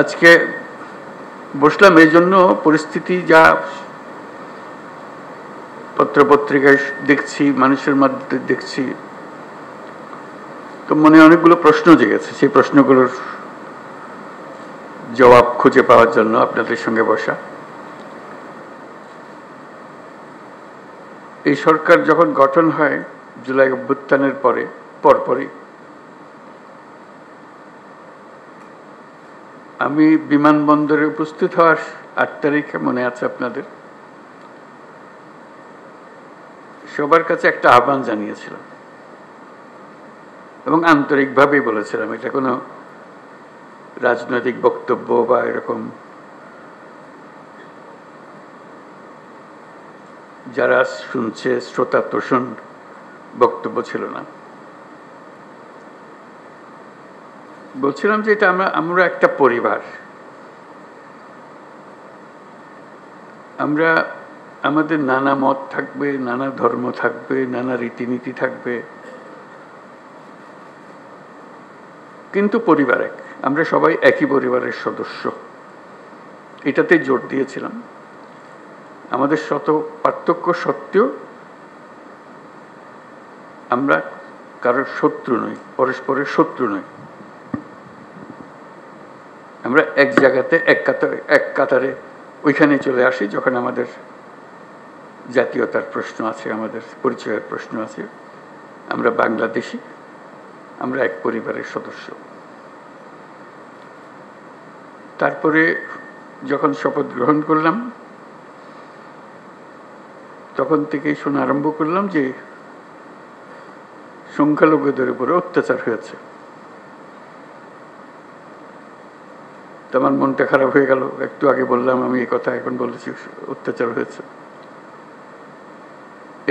আজকে বসলাম এই জন্য, পরিস্থিতি যা পত্রপত্রিকায় দেখছি, মানুষের মধ্যে দেখছি, তো মনে অনেকগুলো প্রশ্ন জেগেছে। সেই প্রশ্নগুলোর জবাব খুঁজে পাওয়ার জন্য আপনাদের সঙ্গে বসা। এই সরকার যখন গঠন হয় জুলাই অভ্যুত্থানের পরপরই আমি বিমানবন্দরে উপস্থিত হওয়ার 8 তারিখে, মনে আছে আপনাদের, সবার কাছে একটা আহ্বান জানিয়েছিলাম এবং আন্তরিকভাবেই বলেছিলাম। এটা কোনো রাজনৈতিক বক্তব্য বা এরকম যারা শুনছে শ্রোতা তোষণ বক্তব্য ছিল না। বলছিলাম যে এটা আমরা একটা পরিবার, আমরা আমাদের নানা মত থাকবে, নানা ধর্ম থাকবে, নানা রীতিনীতি থাকবে, কিন্তু পরিবার এক। আমরা সবাই একই পরিবারের সদস্য, এটাতে জোর দিয়েছিলাম। আমাদের শত পার্থক্য সত্ত্বেও আমরা কারোর শত্রু নই, পরস্পরের শত্রু নই। আমরা এক জায়গাতে এক কাতারে ওইখানে চলে আসি যখন আমাদের জাতীয়তার প্রশ্ন আছে, আমাদের পরিচয়ের প্রশ্ন আছে। আমরা বাংলাদেশি, আমরা এক পরিবারের সদস্য। তারপরে যখন শপথ গ্রহণ করলাম তখন থেকেই শোনা আরম্ভ করলাম যে সংখ্যালঘুদের উপরে অত্যাচার হয়েছে। তো আমার মনটা খারাপ হয়ে গেল। একটু আগে বললাম আমি এই কথা, এখন বলেছি অত্যাচার হয়েছে।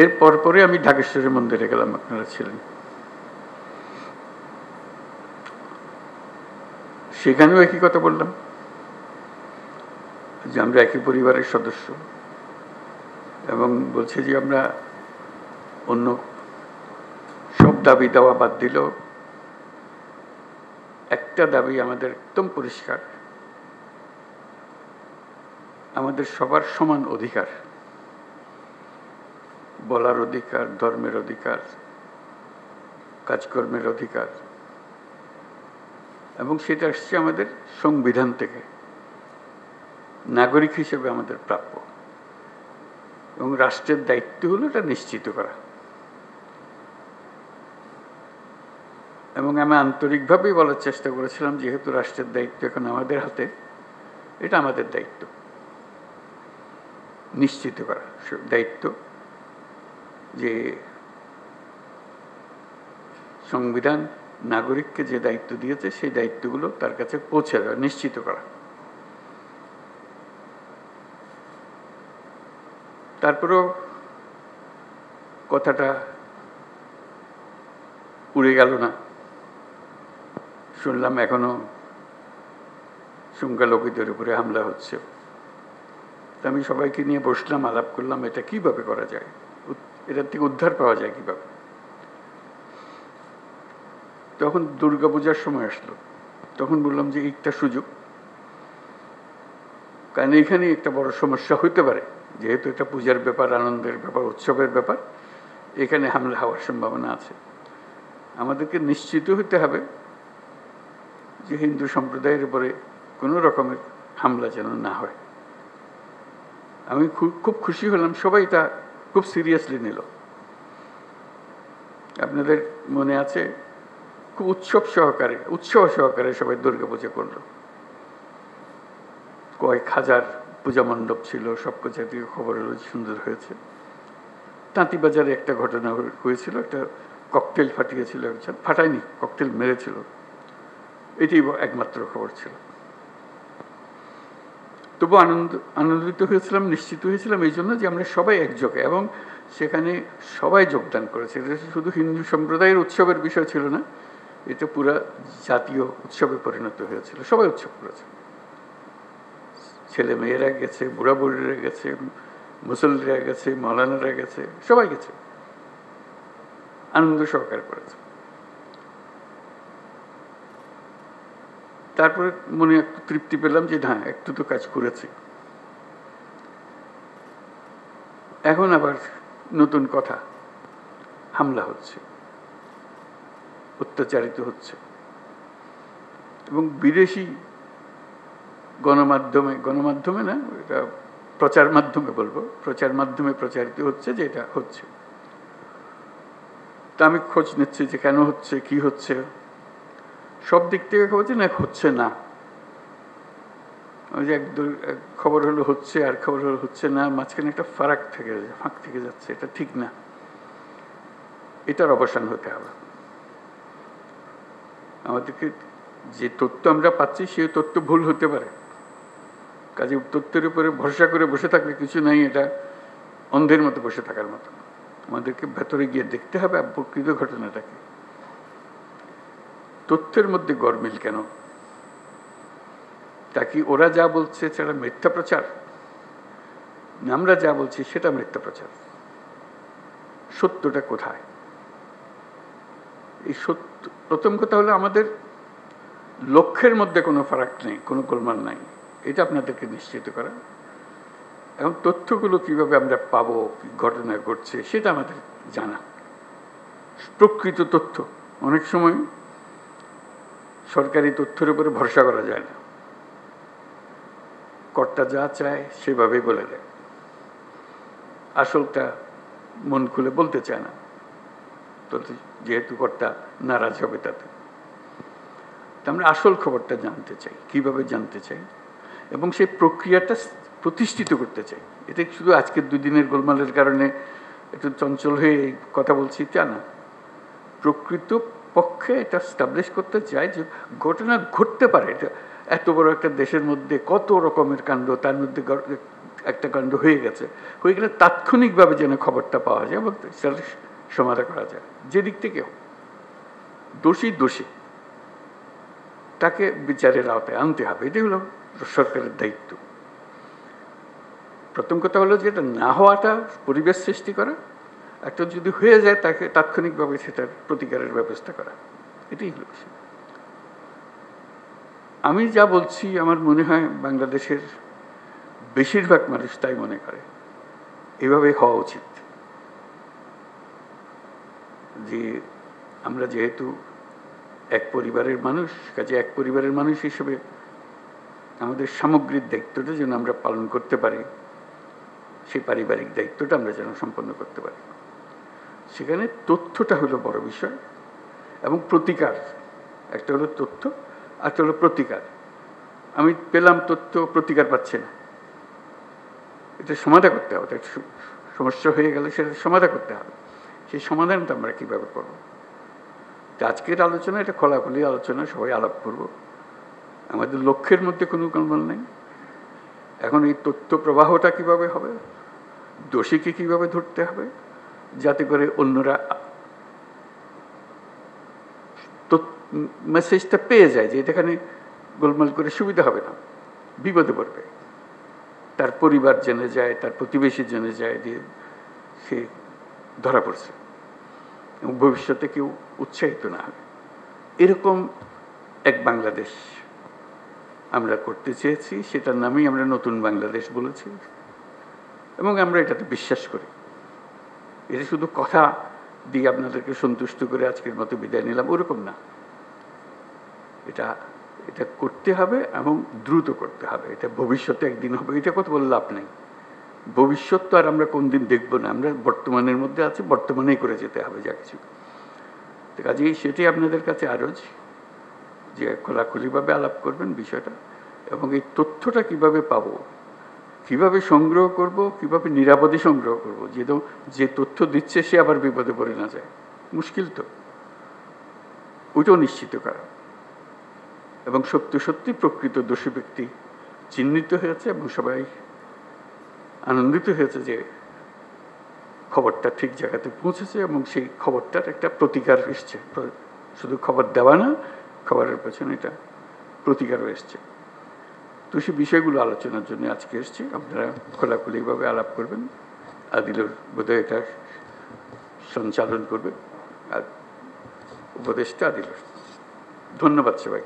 এর পরে আমি ঢাকেশ্বরী মন্দিরে গেলাম, আপনারা ছিলেন। সেখানেও একই কথা বললাম যে আমরা একই পরিবারের সদস্য, এবং বলছে যে আমরা অন্য সব দাবি দেওয়া বাদ দিল, একটা দাবি আমাদের একদম পরিষ্কার, আমাদের সবার সমান অধিকার, বলার অধিকার, ধর্মের অধিকার, কাজকর্মের অধিকার, এবং সেটা আসছে আমাদের সংবিধান থেকে, নাগরিক হিসেবে আমাদের প্রাপ্য, এবং রাষ্ট্রের দায়িত্ব হলো এটা নিশ্চিত করা। এবং আমি আন্তরিকভাবেই বলার চেষ্টা করেছিলাম, যেহেতু রাষ্ট্রের দায়িত্ব এখন আমাদের হাতে, এটা আমাদের দায়িত্ব নিশ্চিত করা, দায়িত্ব যে সংবিধান নাগরিককে যে দায়িত্ব দিয়েছে সেই দায়িত্বগুলো তার কাছে পৌঁছে দেওয়া, নিশ্চিত করা। তারপরেও কথাটা উড়ে গেল না। শুনলাম এখনো সংখ্যালঘুদের উপরে হামলা হচ্ছে। আমি সবাইকে নিয়ে বসলাম, আলাপ করলাম এটা কিভাবে করা যায়, এটার থেকে উদ্ধার পাওয়া যায় কিভাবে। তখন দুর্গাপূজার সময় আসলো, তখন বললাম যে একটা সুযোগ, কারণ এখানে একটা বড় সমস্যা হইতে পারে, যেহেতু এটা পূজার ব্যাপার, আনন্দের ব্যাপার, উৎসবের ব্যাপার, এখানে হামলা হওয়ার সম্ভাবনা আছে। আমাদেরকে নিশ্চিত হতে হবে যে হিন্দু সম্প্রদায়ের উপরে কোনো রকমের হামলা যেন না হয়। আমি খুব খুশি হলাম, সবাই তা খুব সিরিয়াসলি নিল। আপনাদের মনে আছে, খুব উৎসব সহকারে সবাই দুর্গাপূজা করলো। কয়েক হাজার পূজা মণ্ডপ ছিল, সব কিছু থেকে খবর হলো সুন্দর হয়েছে। তাঁতিবাজারে একটা ঘটনা হয়েছিল, একটা ককটেল ফাটিয়েছিল একজন, ফাটায়নি, ককটেল মেরেছিল, এটি একমাত্র খবর ছিল। তবু আনন্দিত হয়েছিলাম, নিশ্চিত হয়েছিলাম এই জন্য যে আমরা সবাই একযোগে, এবং সেখানে সবাই যোগদান করেছে। এটা শুধু হিন্দু সম্প্রদায়ের উৎসবের বিষয় ছিল না, এটা পুরা জাতীয় উৎসবে পরিণত হয়েছিল। সবাই উৎসব করেছে, ছেলে মেয়েরা গেছে, বুড়া বুড়িরা গেছে, মুসল্লিরা গেছে, মৌলানারা গেছে, সবাই গেছে, আনন্দ সহকারে করেছে। তারপরে মনে একটু তৃপ্তি পেলাম যে না, একটু তো কাজ করেছে। এখন আবার নতুন কথা, হামলা হচ্ছে, অত্যাচারিত হচ্ছে, এবং বিদেশি গণমাধ্যমে না, এটা প্রচার মাধ্যমে বলবো, প্রচার মাধ্যমে প্রচারিত হচ্ছে যে এটা হচ্ছে। তা আমি খোঁজ নিচ্ছি যে কেন হচ্ছে, কি হচ্ছে। সব দিক থেকে খবর যে না, হচ্ছে না। ওই যে এক খবর হলো হচ্ছে, আর খবর হলো হচ্ছে না, মাঝখানে একটা ফাঁক থেকে যাচ্ছে। এটা ঠিক না, এটার অবসান হতে হবে। আমাদেরকে যে তথ্য আমরা পাচ্ছি সেই তথ্য ভুল হতে পারে, কাজে তথ্যের উপরে ভরসা করে বসে থাকলে কিছু নাই, এটা অন্ধের মতো বসে থাকার মতো। আমাদেরকে ভেতরে গিয়ে দেখতে হবে প্রকৃত ঘটনাটাকে। তথ্যের মধ্যে গরমিল কেন? তা কি ওরা যা বলছে সেটা মিথ্যা প্রচার? আমরা যা বলছি সেটা মিথ্যা প্রচার? সত্যটা কোথায়? এই সত্য, প্রথম কথা হলো আমাদের লক্ষ্যের মধ্যে কোনো ফারাক নেই, কোনো গোলমাল নাই, এটা আপনাদেরকে নিশ্চিত করা। এবং তথ্যগুলো কিভাবে আমরা পাবো, ঘটনা ঘটছে সেটা আমাদের জানা, প্রকৃত তথ্য। অনেক সময় সরকারি তথ্যের উপরে ভরসা করা যায় না, কর্তা যা চায় সেভাবেই বলে দেয়, আসলটা মন খুলে বলতে চায় না, যেহেতু কর্তা নারাজ হবে তাতে। আমরা আসল খবরটা জানতে চাই, কিভাবে জানতে চাই, এবং সেই প্রক্রিয়াটা প্রতিষ্ঠিত করতে চাই। এটা শুধু আজকের দুদিনের গোলমালের কারণে একটু চঞ্চল হয়ে কথা বলছি তা না, প্রকৃত পক্ষে এটা স্টাবলিশ করতে চাই যে ঘটনা ঘটতে পারে। এটা এত বড় একটা দেশের মধ্যে কত রকমের কাণ্ড, তার মধ্যে একটা কাণ্ড হয়ে গেলে তাৎক্ষণিকভাবে যেন খবরটা পাওয়া যায় এবং সেটা সমাধান করা যায়। যে দিক থেকে দোষী তাকে বিচারের আওতায় আনতে হবে, এটাই হলো সরকারের দায়িত্ব। প্রথম কথা হলো যে এটা না হওয়াটা পরিবেশ সৃষ্টি করা, একটা যদি হয়ে যায় তাকে তাৎক্ষণিকভাবে সেটার প্রতিকারের ব্যবস্থা করা, এটাই হলো বিষয়। আমি যা বলছি আমার মনে হয় বাংলাদেশের বেশিরভাগ মানুষ তাই মনে করে, এভাবে হওয়া উচিত। যে আমরা যেহেতু এক পরিবারের মানুষ, কাজে এক পরিবারের মানুষ হিসেবে আমাদের সামগ্রিক দায়িত্বটা যেন আমরা পালন করতে পারি, সেই পারিবারিক দায়িত্বটা আমরা যেন সম্পন্ন করতে পারি। সেখানে তথ্যটা হলো বড় বিষয়, এবং প্রতিকার। একটা হলো তথ্য, একটা হলো প্রতিকার। আমি পেলাম তথ্য, প্রতিকার পাচ্ছি না, এটা সমাধান করতে হবে। সমস্যা হয়ে গেলে সেটা সমাধান করতে হবে। সেই সমাধানটা আমরা কীভাবে করব? আজকের আলোচনা এটা খোলাখুলি আলোচনা, সবাই আলাপ করব। আমাদের লক্ষ্যের মধ্যে কোনো গোলমাল নেই। এখন এই তথ্য প্রবাহটা কিভাবে হবে, দোষীকে কিভাবে ধরতে হবে, যাতে করে অন্যরা মেসেজটা পেয়ে যায় যে এখানে গোলমাল করে সুবিধা হবে না, বিপদে পড়বে, তার পরিবার জেনে যায়, তার প্রতিবেশী জেনে যায় যে সে ধরা পড়ছে, এবং ভবিষ্যতে কেউ উৎসাহিত না হবে। এরকম এক বাংলাদেশ আমরা করতে চেয়েছি, সেটার নামেই আমরা নতুন বাংলাদেশ বলেছি, এবং আমরা এটাতে বিশ্বাস করি। এটা শুধু কথা দিয়ে আপনাদেরকে সন্তুষ্ট করে আজকের মতো বিদায় নিলাম ওরকম না, এটা করতে হবে এবং দ্রুত করতে হবে। এটা ভবিষ্যতে একদিন হবে, এটা কথা বলে লাভ নেই। ভবিষ্যৎ তো আর আমরা কোন দিন দেখবো না, আমরা বর্তমানের মধ্যে আছি, বর্তমানেই করে যেতে হবে যা কিছু। কাজেই সেটাই আপনাদের কাছে আরজ যে খোলাখুলিভাবে আলাপ করবেন বিষয়টা, এবং এই তথ্যটা কিভাবে পাবো, কিভাবে সংগ্রহ করব, কিভাবে নিরাপদে সংগ্রহ করব, যে তথ্য দিচ্ছে সে আবার বিপদে পড়ে না যায়, মুশকিল তো, ওইটাও নিশ্চিত করা। এবং সত্যি প্রকৃত দোষী ব্যক্তি চিহ্নিত হয়েছে এবং সবাই আনন্দিত হয়েছে যে খবরটা ঠিক জায়গাতে পৌঁছেছে, এবং সেই খবরটার একটা প্রতিকার এসছে। শুধু খবর দেওয়া না, খবরের পেছনে এটা প্রতিকারও এসছে। তো সেই বিষয়গুলো আলোচনার জন্য আজকে এসছি। আপনারা খোলাখুলিভাবে আলাপ করবেন। আদিলুর বোধহয় এটা সঞ্চালন করবে, আর উপদেষ্টা আদিলুর। ধন্যবাদ সবাই।